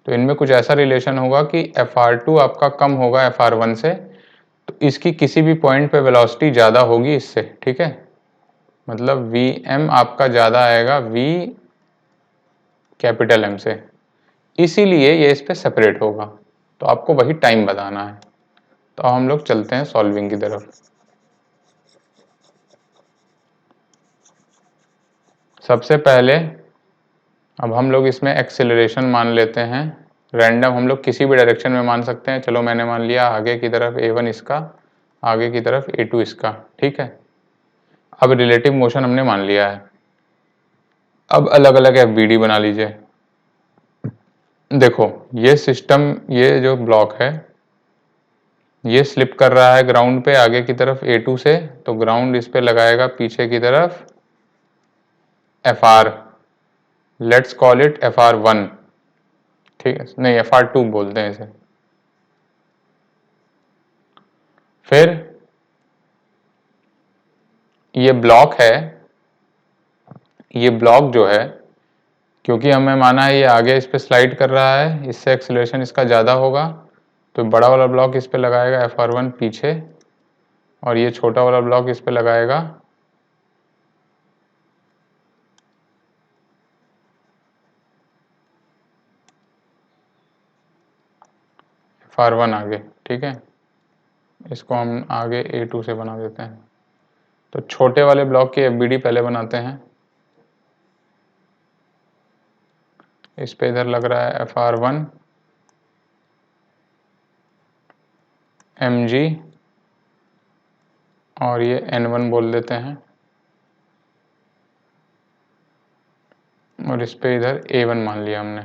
तो इनमें कुछ ऐसा रिलेशन होगा कि Fr2 आपका कम होगा Fr1 से, तो इसकी किसी भी पॉइंट पे वेलोसिटी ज़्यादा होगी इससे। ठीक है, मतलब Vm आपका ज़्यादा आएगा V कैपिटल M से, इसीलिए ये इस पे सेपरेट होगा। तो आपको वही टाइम बताना है। तो हम लोग चलते हैं सॉल्विंग की तरफ। सबसे पहले अब हम लोग इसमें एक्सेलरेशन मान लेते हैं, रैंडम हम लोग किसी भी डायरेक्शन में मान सकते हैं। चलो मैंने मान लिया आगे की तरफ a1 इसका, आगे की तरफ a2 इसका, ठीक है। अब रिलेटिव मोशन हमने मान लिया है। अब अलग अलग FBD बना लीजिए। देखो ये सिस्टम, ये जो ब्लॉक है ये स्लिप कर रहा है ग्राउंड पे आगे की तरफ A2 से, तो ग्राउंड इस पे लगाएगा पीछे की तरफ FR, let's call it FR1, ठीक है, नहीं FR2 बोलते हैं इसे। फिर ये ब्लॉक है, ये ब्लॉक जो है, क्योंकि हमें माना है ये आगे इस पे स्लाइड कर रहा है, इससे एक्सीलरेशन इसका ज़्यादा होगा, तो बड़ा वाला ब्लॉक इस पे लगाएगा FR1 पीछे, और ये छोटा वाला ब्लॉक इस पे लगाएगा FR1 आगे, ठीक है। इसको हम आगे A2 से बना देते हैं। तो छोटे वाले ब्लॉक की FBD पहले बनाते हैं। इस पे इधर लग रहा है FR1 mg, और ये N1 बोल देते हैं, और इस पे इधर A1 मान लिया हमने।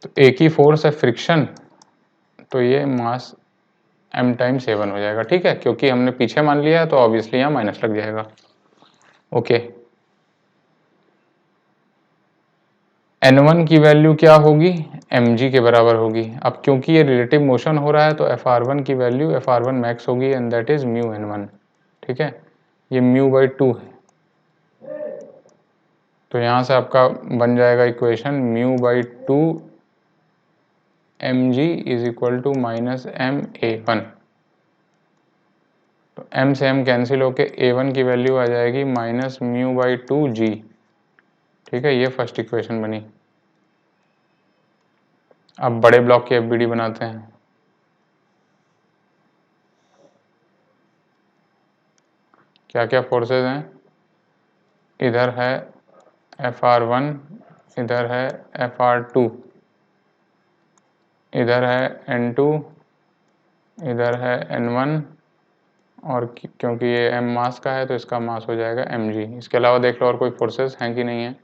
तो एक ही फोर्स है फ्रिक्शन, तो ये मास m टाइम्स A1 हो जाएगा, ठीक है। क्योंकि हमने पीछे मान लिया है तो ऑब्वियसली यहाँ माइनस लग जाएगा। ओके, N1 की वैल्यू क्या होगी, mg के बराबर होगी। अब क्योंकि ये रिलेटिव मोशन हो रहा है तो FR1 की वैल्यू FR1 मैक्स होगी, and that is mu N1, ठीक है। ये μ/2 है, तो यहाँ से आपका बन जाएगा equation μ/2 mg is equal to minus ma1। तो m से m कैंसिल होके a1 की वैल्यू आ जाएगी माइनस μ/2g, ठीक है। ये फर्स्ट इक्वेशन बनी। अब बड़े ब्लॉक की FBD बनाते हैं। क्या क्या फोर्सेस हैं, इधर है FR1, इधर है FR2, इधर है N2, इधर है N1, और क्योंकि ये m मास का है तो इसका मास हो जाएगा mg। इसके अलावा देख लो और कोई फोर्सेस हैं कि नहीं है,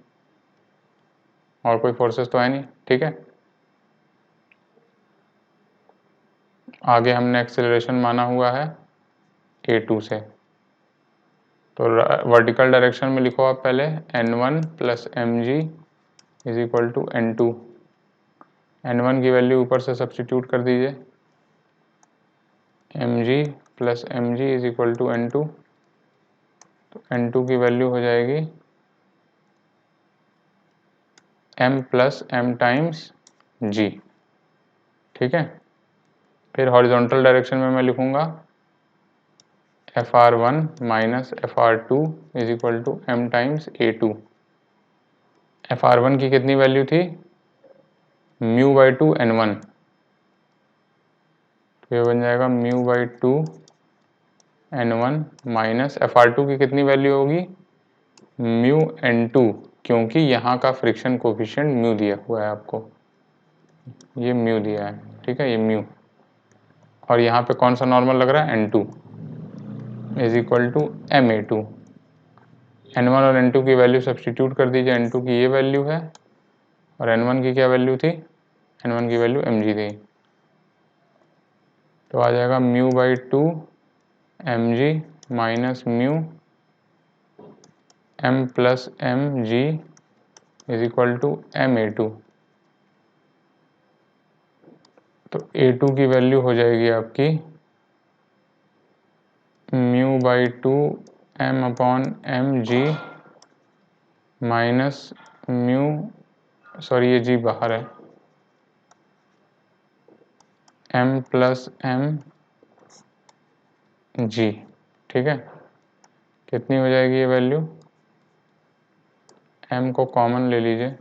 और कोई फोर्सेस तो है नहीं, ठीक है। आगे हमने एक्सेलरेशन माना हुआ है A2 से, तो वर्टिकल डायरेक्शन में लिखो आप पहले N1 plus mg is equal to N2। N1 की वैल्यू ऊपर से सब्स्टिट्यूट कर दीजिए, mg plus mg is equal to N2, तो N2 की वैल्यू हो जाएगी m plus m times g, ठीक है। फिर हॉरिजॉन्टल डायरेक्शन में मैं लिखूंगा FR1 minus FR2 is equal to m times A2। FR1 की कितनी वैल्यू थी, μ/2 N1, तो ये बन जाएगा μ/2 N1 माइनस FR2 की कितनी वैल्यू होगी, म्यू N2, क्योंकि यहाँ का फ्रिक्शन कोफिशिएंट म्यू दिया हुआ है आपको, ये म्यू दिया है, ठीक है, ये म्यू, और यहाँ पे कौन सा नॉर्मल लग रहा है, N2 is equal to MA2। N1 और N2 की वैल्यू सब्स्टिट्यूट कर दीजिए, N2 की ये वैल्यू है, और N1 की क्या वैल्यू थी, N1 की वैल्यू mg थी, तो आ जाएगा μ/2 mg minus mu m plus mg is equal to MA2। तो A2 की वैल्यू हो जाएगी आपकी μ/2 m upon mg minus mu, sorry ये g बाहर है, m प्लस m g, ठीक है। कितनी हो जाएगी ये वैल्यू, m को कॉमन ले लीजिए,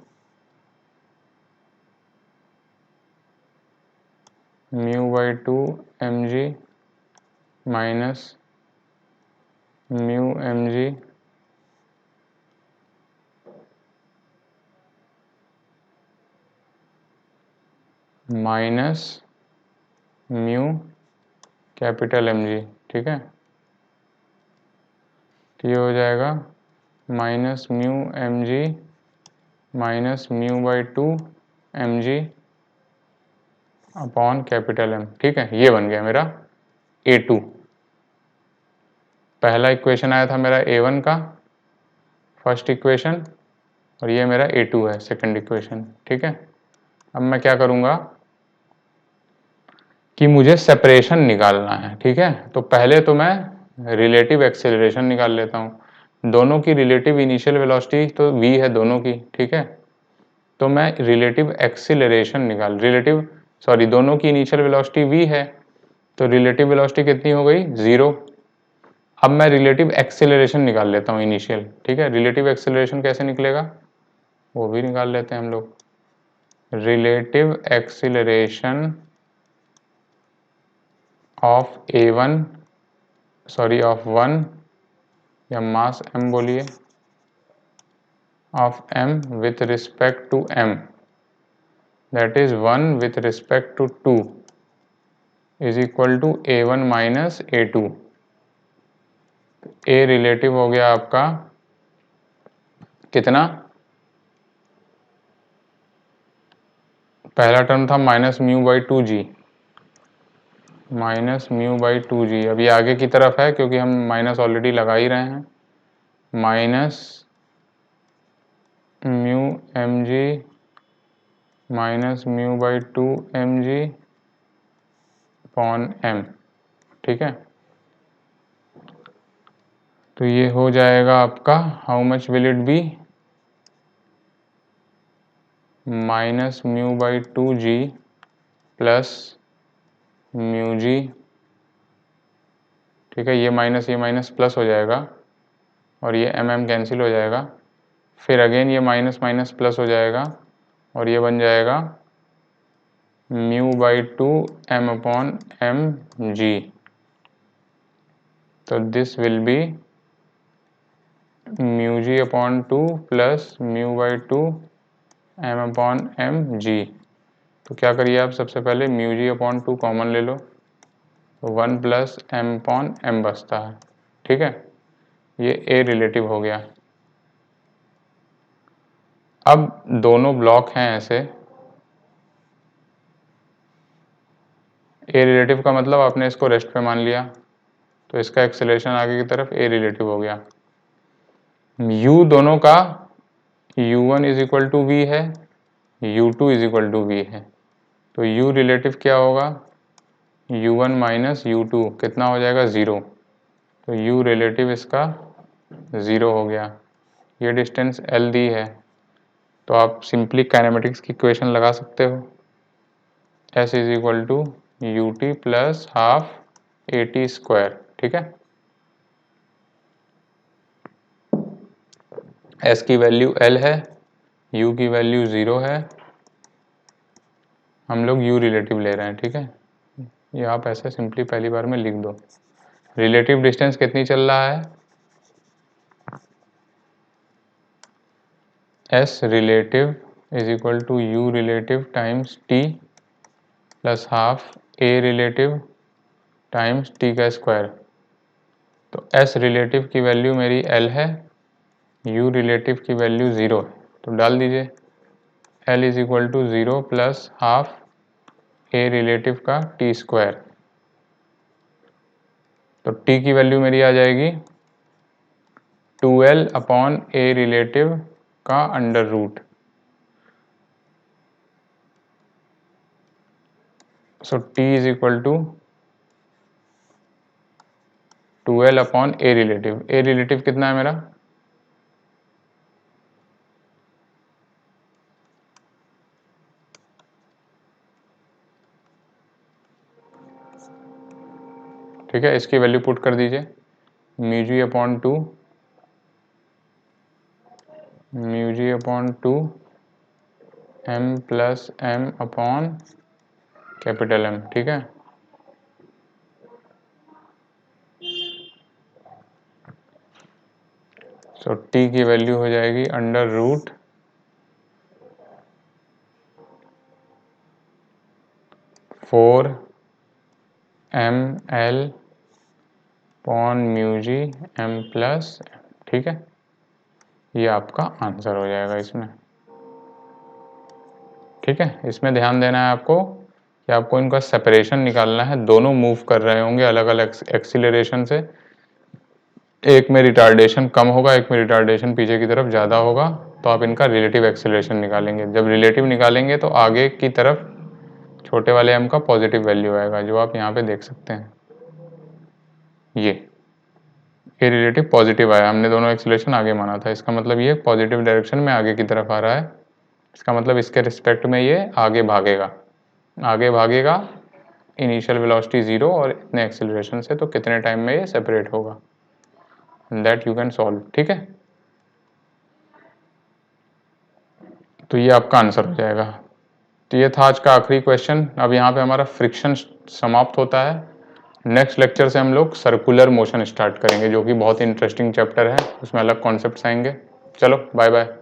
μ/2 mg minus mu mg minus mu capital M G, ठीक है। तो ये हो जाएगा minus mu M G minus mu by 2 M G upon capital M, ठीक है। ये बन गया मेरा A2। पहला इक्वेशन आया था मेरा A1 का फर्स्ट इक्वेशन, और ये मेरा A2 है सेकंड इक्वेशन, ठीक है। अब मैं क्या करूँगा कि मुझे सेपरेशन निकालना है, ठीक है। तो पहले तो मैं रिलेटिव एक्सेलरेशन निकाल लेता हूँ। दोनों की रिलेटिव इनिशियल वेलोसिटी तो v है दोनों की, ठीक है। तो मैं रिलेटिव एक्सीलरेशन दोनों की इनिशियल वेलोसिटी v है, तो रिलेटिव वेलोसिटी कितनी हो गई 0। अब मैं रिलेटिव एक्सेलरेशन निकाल लेता हूँ इनिशियल, ठीक है। रिलेटिव एक्सेलरेशन कैसे निकलेगा वो भी निकाल लेते हैं हम लोग। रिलेटिव एक्सीलरेशन ऑफ ऑफ 1 या मास m बोलिए of m with respect to m, that is 1 with respect to 2 is equal to A1 minus A2। A relative हो गया आपका कितना, पहला टर्म था minus mu by 2g, minus mu by 2g। अभी आगे की तरफ है क्योंकि हम माइनस ऑलरेडी लगा ही रहे हैं। Minus mu M G minus mu by 2 M G upon m, ठीक है। तो ये हो जाएगा आपका how much will it be, minus mu by 2g plus mu G, ठीक है। ये माइनस प्लस हो जाएगा और ये mm कैंसिल हो जाएगा, फिर अगेन ये माइनस माइनस प्लस हो जाएगा और ये बन जाएगा mu by 2 m upon M G. तो this will be mu G upon 2 plus mu by 2 m upon M G. तो क्या करिए आप, सबसे पहले म्यू जी अपॉन 2 कॉमन ले लो, तो 1 प्लस m अपॉन m बचता है, ठीक है। ये A रिलेटिव हो गया। अब दोनों ब्लॉक हैं ऐसे, A रिलेटिव का मतलब आपने इसको रेस्ट पे मान लिया, तो इसका एक्सेलरेशन आगे की तरफ A रिलेटिव हो गया। U दोनों का U1 is equal to we है, U2 is equal to we है, तो U रिलेटिव क्या होगा U1 माइनस U2 कितना हो जाएगा 0, तो U रिलेटिव इसका 0 हो गया। ये डिस्टेंस L दी है, तो आप सिंपली काइनेमेटिक्स की इक्वेशन लगा सकते हो, S is equal to U T plus half A T square, ठीक है। S की वैल्यू L है, U की वैल्यू 0 है, हम लोग U रिलेटिव ले रहे हैं, ठीक है। ये आप ऐसे सिंपली पहली बार में लिख दो। रिलेटिव डिस्टेंस कितनी चल रहा है, S relative is equal to U relative times T plus half A relative times T का स्क्वायर। तो S रिलेटिव की वैल्यू मेरी L है, U रिलेटिव की वैल्यू 0 है, तो डाल दीजिए L is equal to 0 plus half A relative का T स्क्वायर। तो T की वैल्यू मेरी आ जाएगी 2L अपॉन A रिलेटिव का under root. So T is equal to 2L upon A relative. A relative कितना है मेरा, ठीक है। इसकी वैल्यू पुट कर दीजिए, mu G upon 2 mu G upon 2 m plus m upon capital M, ठीक है। सो T की वैल्यू हो जाएगी under root 4ml upon mu G m plus, ठीक है, ये आपका आंसर हो जाएगा इसमें। ठीक है, इसमें ध्यान देना है आपको कि आपको इनका सेपरेशन निकालना है, दोनों मूव कर रहे होंगे अलग अलग एक्सीलरेशन से, एक में रिटार्डेशन कम होगा, एक में रिटार्डेशन पीछे की तरफ ज़्यादा होगा, तो आप इनका रिलेटिव एक्सीलरेशन निकालेंगे। जब रिलेटिव निकालेंगे तो आगे की तरफ छोटे वाले m का पॉजिटिव वैल्यू आएगा, जो आप यहाँ पे देख सकते हैं, ये रिलेटिव पॉजिटिव आया, हमने दोनों एक्सीलरेशन आगे माना था, इसका मतलब ये पॉजिटिव डायरेक्शन में आगे की तरफ आ रहा है, इसका मतलब इसके रिस्पेक्ट में ये आगे भागेगा इनिशियल वेलोसिटी 0 और इतने एक्सीलरेशन से, तो कितने टाइम में ये सेपरेट होगा, दैट यू कैन सॉल्व। ठीक है, तो ये आपका आंसर हो जाएगा। तो ये था आज का आखिरी क्वेश्चन। अब यहाँ पे हमारा फ्रिक्शन समाप्त होता है। नेक्स्ट लेक्चर से हम लोग सर्कुलर मोशन स्टार्ट करेंगे, जो कि बहुत इंटरेस्टिंग चैप्टर है, उसमें अलग कॉन्सेप्ट्स आएंगे। चलो बाय बाय।